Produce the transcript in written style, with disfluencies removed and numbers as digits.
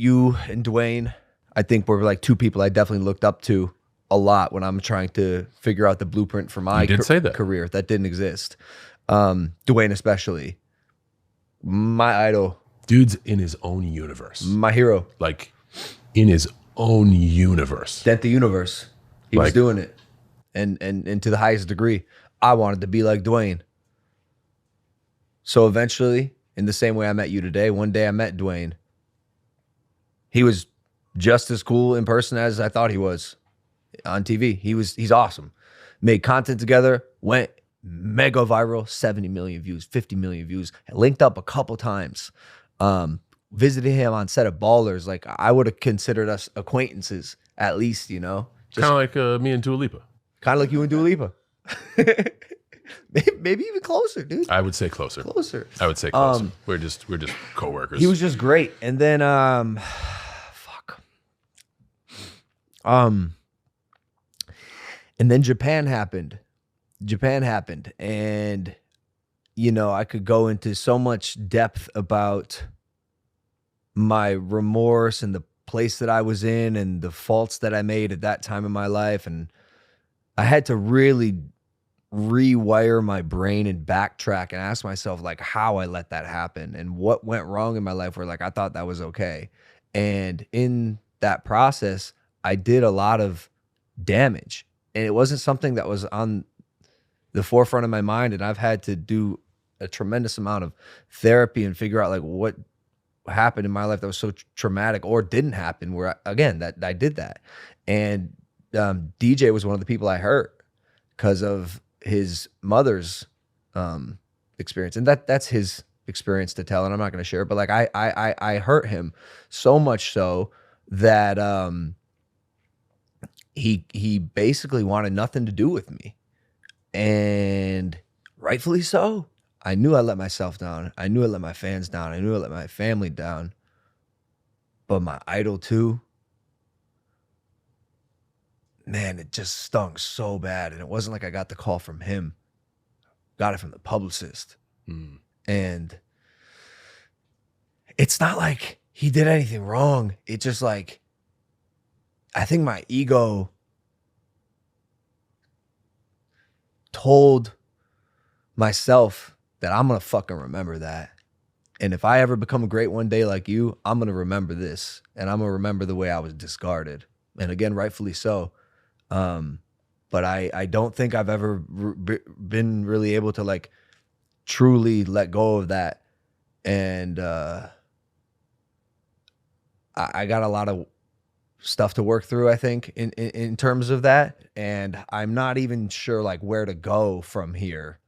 you and Dwayne, I think were like two people I definitely looked up to a lot when I'm trying to figure out the blueprint for my career that didn't exist. Dwayne especially, my idol. Dude's in his own universe. My hero. Like, in his own universe. Dent the universe. He was doing it. And to the highest degree. I wanted to be like Dwayne. So eventually, in the same way I met you today, one day I met Dwayne. He was just as cool in person as I thought he was on TV. He's awesome. Made content together, went mega viral, 70 million views, 50 million views. Linked up a couple times. Visited him on set of Ballers. Like, I would have considered us acquaintances at least, you know. Kind of like me and Dua Lipa. Kind of like you and Dua Lipa. Maybe even closer, dude. I would say closer. Closer. I would say closer. We're just coworkers. He was just great. And then and then Japan happened. And you know, I could go into so much depth about my remorse and the place that I was in and the faults that I made at that time in my life. And I had to really rewire my brain and backtrack and ask myself like how I let that happen and what went wrong in my life where like I thought that was okay. And in that process, I did a lot of damage. And it wasn't something that was on the forefront of my mind. And I've had to do a tremendous amount of therapy and figure out like what happened in my life that was so traumatic or didn't happen where that I did that. And DJ was one of the people I hurt because of his mother's experience. And that's his experience to tell. And I'm not going to share it, but like I hurt him so much so that he basically wanted nothing to do with me. And rightfully so. I knew I let myself down. I knew I let my fans down. I knew I let my family down. But my idol too, man, it just stung so bad. And it wasn't like I got the call from him. Got it from the publicist. And it's not like he did anything wrong. It just like, I think my ego told myself that I'm going to fucking remember that. And if I ever become great one day like you, I'm going to remember this. And I'm going to remember the way I was discarded. And again, rightfully so. But I don't think I've ever been really able to like truly let go of that. And I got a lot of stuff to work through, I think, in terms of that. And I'm not even sure like where to go from here.